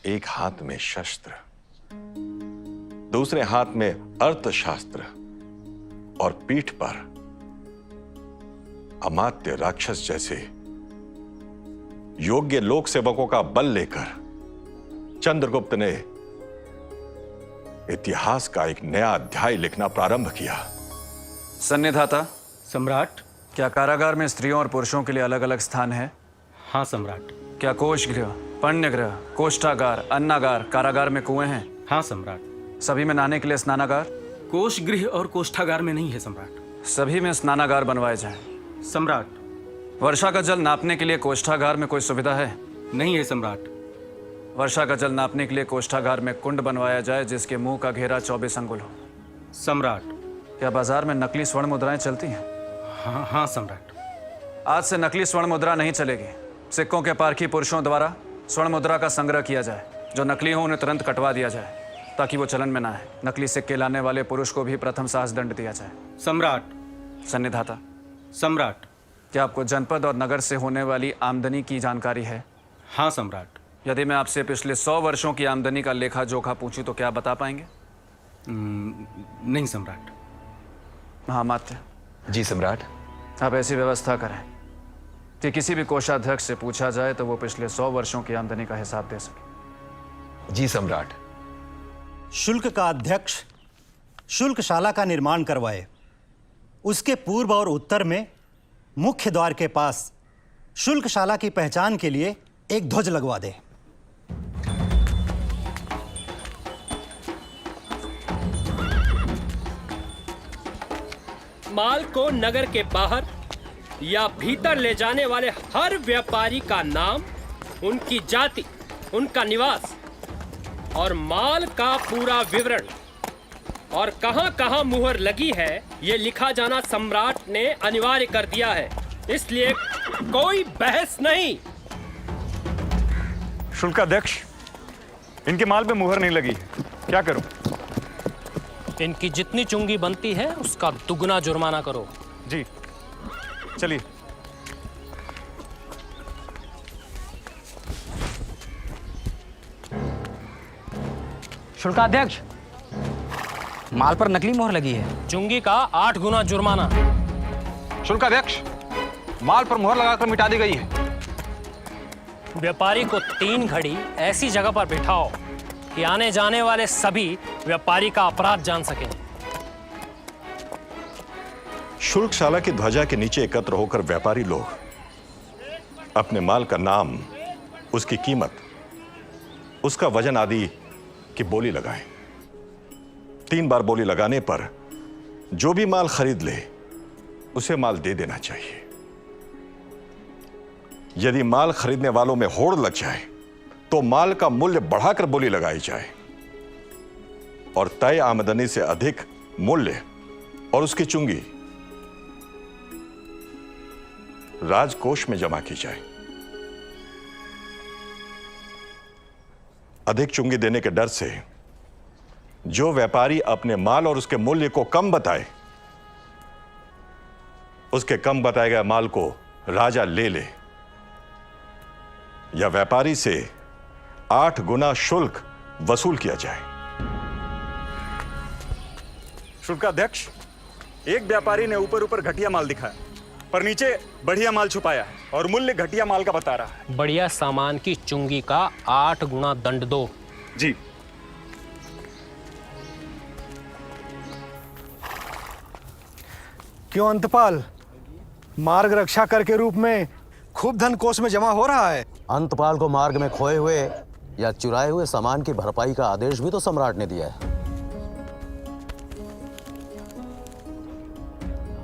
[SPEAKER 4] एक हाथ में शस्त्र, दूसरे हाथ में अर्थशास्त्र, और पीठ पर अमात्य राक्षस जैसे योग्य लोक सेवकों का बल लेकर चंद्रगुप्त ने इतिहास का एक नया अध्याय लिखना प्रारंभ किया।
[SPEAKER 1] सन्निधाता
[SPEAKER 6] सम्राट।
[SPEAKER 1] क्या कारागार में स्त्रियों और पुरुषों के लिए अलग अलग स्थान है?
[SPEAKER 6] हाँ सम्राट।
[SPEAKER 1] क्या कोष गृह, पण्यगृह, कोष्ठागार, अन्नागार, कारागार में कुएं हैं?
[SPEAKER 6] हाँ सम्राट।
[SPEAKER 1] सभी में नहाने के लिए स्नानागार?
[SPEAKER 6] कोष गृह और कोष्ठागार में नहीं है सम्राट।
[SPEAKER 1] सभी में स्नानागार बनवाए जाएं।
[SPEAKER 6] सम्राट।
[SPEAKER 1] वर्षा का जल नापने के लिए कोष्ठागार में कोई सुविधा है?
[SPEAKER 6] नहीं है सम्राट।
[SPEAKER 1] वर्षा का जल नापने के लिए कोष्ठागार में कुंड बनवाया जाए जिसके मुंह का घेरा 24 अंगुल हो।
[SPEAKER 6] सम्राट।
[SPEAKER 1] क्या बाजार में नकली स्वर्ण मुद्राएं चलती हैं?
[SPEAKER 6] हाँ हाँ सम्राट।
[SPEAKER 1] आज से नकली स्वर्ण मुद्रा नहीं चलेगी। सिक्कों के पारखी पुरुषों द्वारा स्वर्ण मुद्रा का संग्रह किया जाए। जो नकली हो उन्हें तुरंत कटवा दिया जाए ताकि वो चलन में ना आए। नकली सिक्के लाने वाले पुरुष को भी प्रथम साहस दंड दिया जाए।
[SPEAKER 6] सम्राट।
[SPEAKER 1] सन्निधाता।
[SPEAKER 6] सम्राट।
[SPEAKER 1] क्या आपको जनपद और नगर से होने वाली आमदनी की जानकारी है?
[SPEAKER 6] हाँ सम्राट।
[SPEAKER 1] यदि मैं आपसे पिछले 100 वर्षों की आमदनी का लेखा जोखा पूछूं तो क्या बता पाएंगे?
[SPEAKER 6] नहीं सम्राट।
[SPEAKER 1] महामात्य
[SPEAKER 7] जी सम्राट।
[SPEAKER 1] आप ऐसी व्यवस्था करें कि किसी भी कोषाध्यक्ष से पूछा जाए तो वो पिछले 100 वर्षों की आमदनी का हिसाब दे सके।
[SPEAKER 7] जी सम्राट।
[SPEAKER 15] शुल्क का अध्यक्ष शुल्कशाला का निर्माण करवाए। उसके पूर्व और उत्तर में मुख्य द्वार के पास शुल्कशाला की पहचान के लिए एक ध्वज लगवा दे।
[SPEAKER 16] माल को नगर के बाहर या भीतर ले जाने वाले हर व्यापारी का नाम, उनकी जाति, उनका निवास और माल का पूरा विवरण और कहां-कहां मुहर लगी है ये लिखा जाना सम्राट ने अनिवार्य कर दिया है। इसलिए कोई बहस नहीं।
[SPEAKER 3] शुल्काध्यक्ष, इनके माल पे मुहर नहीं लगी है, क्या करूं?
[SPEAKER 16] इनकी जितनी चुंगी बनती है उसका दुगना जुर्माना करो।
[SPEAKER 3] जी चलिए।
[SPEAKER 12] शुल्काध्यक्ष, माल पर नकली मोहर लगी है।
[SPEAKER 16] चुंगी का 8 गुना जुर्माना।
[SPEAKER 12] शुल्काध्यक्ष, माल पर मोहर लगाकर मिटा दी गई है।
[SPEAKER 16] व्यापारी को 3 घड़ी ऐसी जगह पर बिठाओ कि आने जाने वाले सभी व्यापारी का अपराध जान सकें।
[SPEAKER 4] शुल्कशाला की ध्वजा के नीचे एकत्र होकर व्यापारी लोग अपने माल का नाम, उसकी कीमत, उसका वजन आदि की बोली लगाएं। 3 बार बोली लगाने पर जो भी माल खरीद ले उसे माल दे देना चाहिए। यदि माल खरीदने वालों में होड़ लग जाए तो माल का मूल्य बढ़ाकर बोली लगाई जाए और तय आमदनी से अधिक मूल्य और उसकी चुंगी राजकोष में जमा की जाए। अधिक चुंगी देने के डर से जो व्यापारी अपने माल और उसके मूल्य को कम बताए, उसके कम बताए गए माल को राजा ले ले या व्यापारी से 8 गुना शुल्क वसूल किया जाए।
[SPEAKER 3] शुल्काध्यक्ष, एक व्यापारी ने ऊपर ऊपर घटिया माल दिखाया पर नीचे बढ़िया माल छुपाया और मूल्य घटिया माल का बता रहा है।
[SPEAKER 16] बढ़िया सामान की चुंगी का 8 गुना दंड दो।
[SPEAKER 3] जी।
[SPEAKER 17] क्यों अंतपाल, मार्ग रक्षा कर के रूप में खूब धन कोष में जमा हो रहा है।
[SPEAKER 18] अंतपाल को मार्ग में खोए हुए या चुराए हुए सामान की भरपाई का आदेश भी तो सम्राट ने दिया है।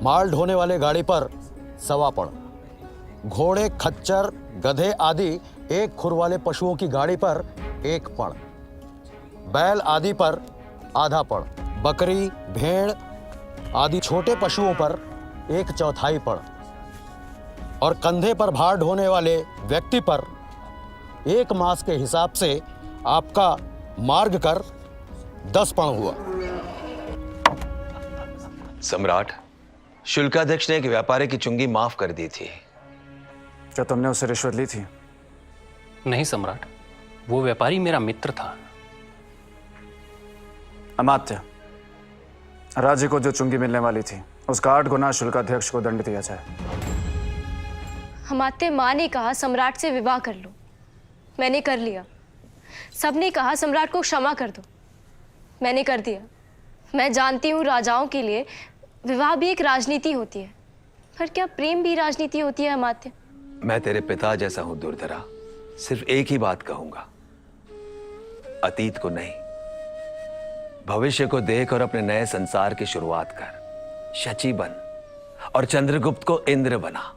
[SPEAKER 18] माल ढोने वाले गाड़ी पर 1.25 पण, घोड़े, खच्चर, गधे आदि 1 खुर वाले पशुओं की गाड़ी पर 1 पण, बैल आदि पर आधा पण, बकरी, भेड़ आदि छोटे पशुओं पर 1/4 पण और कंधे पर भार ढोने वाले व्यक्ति पर 1 मास के हिसाब से आपका मार्ग कर 10 पण हुआ।
[SPEAKER 7] सम्राट, शुल्काध्यक्ष ने एक व्यापारी की चुंगी माफ कर दी थी।
[SPEAKER 1] क्या तुमने उससे रिश्वत ली थी?
[SPEAKER 16] नहीं सम्राट, वो व्यापारी मेरा मित्र था।
[SPEAKER 1] अमात्य, राज्य को जो चुंगी मिलने वाली थी उसका 8 गुना शुल्काध्यक्ष को दंड दिया जाए।
[SPEAKER 19] अमात्य, माँ ने कहा सम्राट से विवाह कर लो, मैंने कर लिया। सबने कहा सम्राट को क्षमा कर दो, मैंने कर दिया। मैं जानती हूँ राजाओं के लिए विवाह भी एक राजनीति होती है, पर क्या प्रेम भी राजनीति होती है अमात्य?
[SPEAKER 7] मैं तेरे पिता जैसा हूं दुर्धरा, सिर्फ एक ही बात कहूंगा, अतीत को नहीं, भविष्य को देख और अपने नए संसार की शुरुआत कर। शची बन और चंद्रगुप्त को इंद्र बना।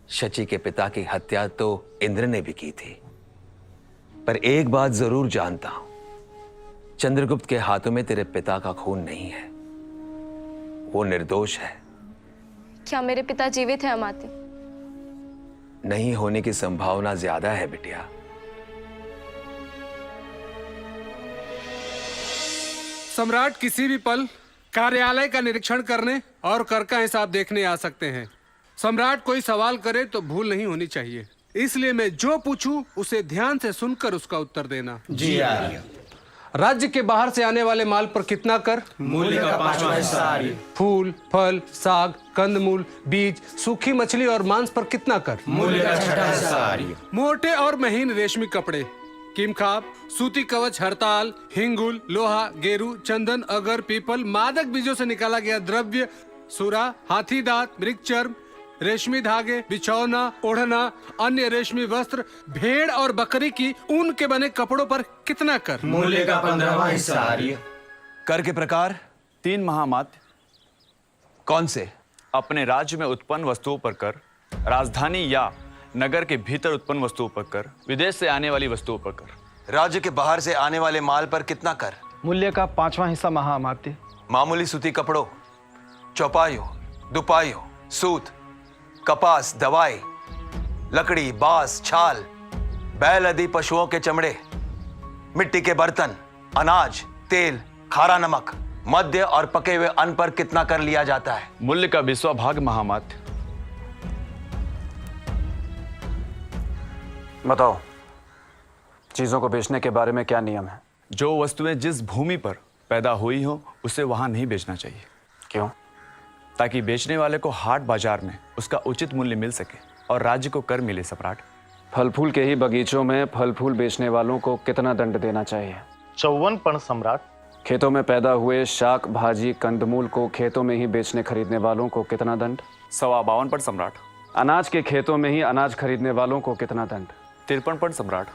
[SPEAKER 7] शची के पिता की हत्या तो इंद्र ने भी की थी, पर एक बात जरूर जानता हूं, चंद्रगुप्त के हाथों में तेरे पिता का खून नहीं है, वो निर्दोष है।
[SPEAKER 19] क्या मेरे पिता जीवित हैं अमात्य?
[SPEAKER 7] नहीं होने की संभावना ज्यादा है बिटिया।
[SPEAKER 20] सम्राट किसी भी पल कार्यालय का निरीक्षण करने और कर का हिसाब देखने आ सकते हैं। सम्राट कोई सवाल करे तो भूल नहीं होनी चाहिए, इसलिए मैं जो पूछूं उसे ध्यान से सुनकर उसका उत्तर देना।
[SPEAKER 10] जी आर्य।
[SPEAKER 20] राज्य के बाहर से आने वाले माल पर कितना कर?
[SPEAKER 10] मूल्य का 5वां हिस्सा आर्य।
[SPEAKER 20] फूल, फल, साग, कंदमूल, बीज, सूखी मछली और मांस पर कितना कर?
[SPEAKER 10] मूल्य का 6वां हिस्सा आर्य।
[SPEAKER 20] मोटे और महीन रेशमी कपड़े, कीमखाब, सूती कवच, हरताल, हिंगुल, लोहा, गेरू, चंदन, अगर, पीपल, मादक बीजों से निकाला गया द्रव्य, सुरा, हाथी दांत, मृगचर्म, रेशमी धागे, बिछौना, ओढ़ना, अन्य रेशमी वस्त्र, भेड़ और बकरी की ऊन के बने कपड़ों पर कितना कर?
[SPEAKER 10] मूल्य का 15वां हिस्सा आर्य।
[SPEAKER 12] कर के प्रकार 3 महामात्य। कौन से? अपने राज्य में उत्पन्न वस्तुओं पर कर, राजधानी या नगर के भीतर उत्पन्न वस्तुओं पर कर, विदेश से आने वाली वस्तुओं पर कर।
[SPEAKER 7] राज्य के बाहर से आने वाले माल पर कितना कर?
[SPEAKER 9] मूल्य का 5वां हिस्सा महाअमात्य।
[SPEAKER 7] मामूली सूती कपड़ों, चौपाइयों, दुपाइयों, सूत, कपास, दवाई, लकड़ी, बांस, छाल, बैल आदि पशुओं के चमड़े, मिट्टी के बर्तन, अनाज, तेल, खारा नमक, मद्य और पके हुए अन्न पर कितना कर लिया जाता है?
[SPEAKER 12] मूल्य का 20वां भाग महामात्य।
[SPEAKER 1] बताओ, चीजों को बेचने के बारे में क्या नियम है?
[SPEAKER 12] जो वस्तुएं जिस भूमि पर पैदा हुई हो उसे वहां नहीं बेचना चाहिए।
[SPEAKER 1] क्यों?
[SPEAKER 12] ताकि बेचने वाले को हाट बाजार में उसका उचित मूल्य मिल सके और राज्य को कर मिले। सम्राट,
[SPEAKER 1] फल फूल के ही बगीचों में फल फूल बेचने वालों को कितना दंड देना चाहिए?
[SPEAKER 17] 54 पण सम्राट।
[SPEAKER 1] खेतों में पैदा हुए शाक भाजी कंदमूल को खेतों में ही बेचने खरीदने वालों को कितना दंड?
[SPEAKER 12] 52 पण सम्राट।
[SPEAKER 1] अनाज के खेतों में ही अनाज खरीदने वालों को कितना दंड?
[SPEAKER 12] 53 पण सम्राट।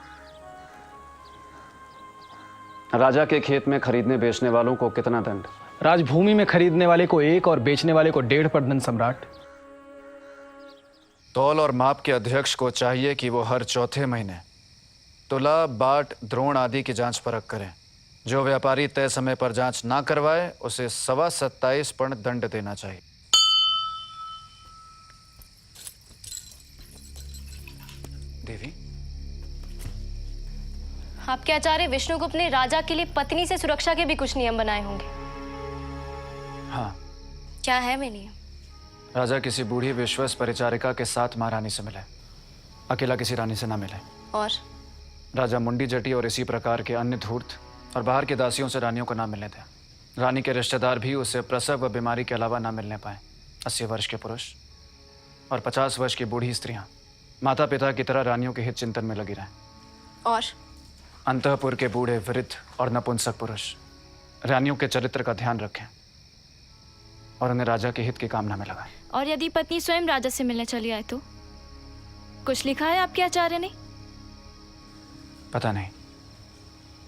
[SPEAKER 1] राजा के खेत में खरीदने बेचने वालों को कितना दंड?
[SPEAKER 9] राजभूमि में खरीदने वाले को 1 और बेचने वाले को 1.5 पर दंड सम्राट।
[SPEAKER 1] तौल और माप के अध्यक्ष को चाहिए कि वो हर चौथे महीने तुला, बाट, द्रोण आदि की जांच परख करें। जो व्यापारी तय समय पर जांच ना करवाए उसे 27.25 पण दंड देना चाहिए। देवी,
[SPEAKER 19] आपके आचार्य विष्णुगुप्त ने राजा के लिए पत्नी से सुरक्षा के भी कुछ नियम बनाए होंगे।
[SPEAKER 1] हाँ।
[SPEAKER 19] क्या है वे नियम?
[SPEAKER 1] राजा किसी बूढ़ी विश्वस्त परिचारिका के साथ महारानी से मिले, अकेला किसी रानी से ना मिले।
[SPEAKER 19] और
[SPEAKER 1] राजा मुंडी जटी और इसी प्रकार के अन्य धूर्त और बाहर के दासियों से रानियों को ना मिलने थे। रानी के रिश्तेदार भी उसे प्रसव व बीमारी के अलावा ना मिलने पाए। 80 वर्ष के पुरुष और 50 वर्ष की बूढ़ी स्त्रियां माता पिता की तरह रानियों के हित चिंतन में लगी रहें।
[SPEAKER 19] और
[SPEAKER 1] अंतःपुर के बूढ़े, वृद्ध और नपुंसक पुरुष रानियों के चरित्र का ध्यान रखें और उन्हें राजा के हित की कामना में लगाएं।
[SPEAKER 19] और यदि पत्नी स्वयं राजा से मिलने चली आए तो? कुछ लिखा है आपके आचार्य ने?
[SPEAKER 1] पता नहीं,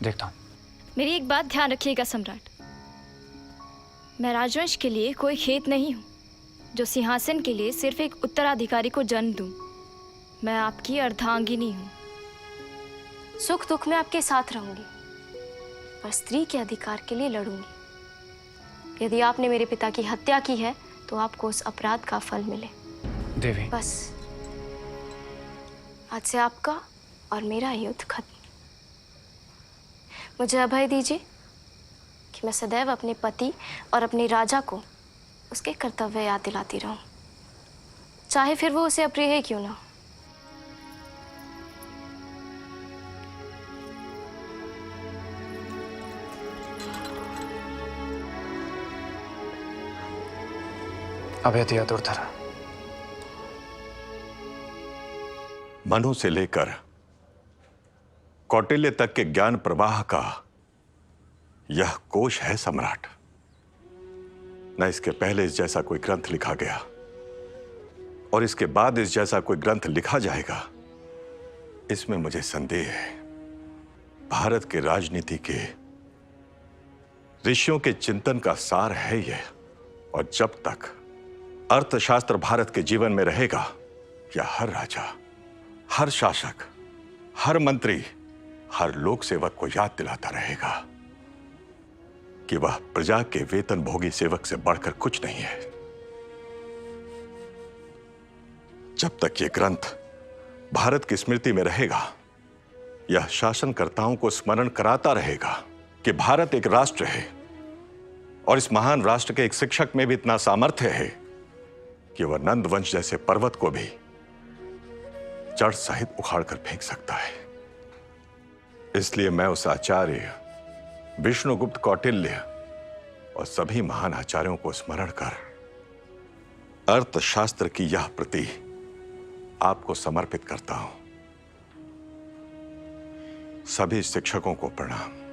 [SPEAKER 1] देखता हूं।
[SPEAKER 19] मेरी एक बात ध्यान रखिएगा सम्राट, मैं राजवंश के लिए कोई खेत नहीं हूं जो सिंहासन के लिए सिर्फ एक उत्तराधिकारी को जन्म दूं। मैं आपकी अर्धांगिनी हूं। सुख दुख में आपके साथ रहूंगी, पर स्त्री के अधिकार के लिए लड़ूंगी। यदि आपने मेरे पिता की हत्या की है तो आपको उस अपराध का फल मिले।
[SPEAKER 1] देवी,
[SPEAKER 19] बस आज से आपका और मेरा युद्ध खत्म। मुझे अभय दीजिए कि मैं सदैव अपने पति और अपने राजा को उसके कर्तव्य याद दिलाती रहूं, चाहे फिर वो उसे अप्रिय ही क्यों ना हो।
[SPEAKER 1] अभेद्य दुर्धर।
[SPEAKER 4] मनु से लेकर कौटिल्य तक के ज्ञान प्रवाह का यह कोश है सम्राट। न इसके पहले इस जैसा कोई ग्रंथ लिखा गया और इसके बाद इस जैसा कोई ग्रंथ लिखा जाएगा, इसमें मुझे संदेह है। भारत के राजनीति के ऋषियों के चिंतन का सार है यह, और जब तक अर्थशास्त्र भारत के जीवन में रहेगा, या हर राजा, हर शासक, हर मंत्री, हर लोक सेवक को याद दिलाता रहेगा कि वह प्रजा के वेतन भोगी सेवक से बढ़कर कुछ नहीं है। जब तक यह ग्रंथ भारत की स्मृति में रहेगा, यह शासनकर्ताओं को स्मरण कराता रहेगा कि भारत एक राष्ट्र है और इस महान राष्ट्र के एक शिक्षक में भी इतना सामर्थ्य है कि वह नंद वंश जैसे पर्वत को भी जड़ सहित उखाड़ कर फेंक सकता है। इसलिए मैं उस आचार्य विष्णुगुप्त कौटिल्य और सभी महान आचार्यों को स्मरण कर अर्थशास्त्र की यह प्रति आपको समर्पित करता हूं। सभी शिक्षकों को प्रणाम।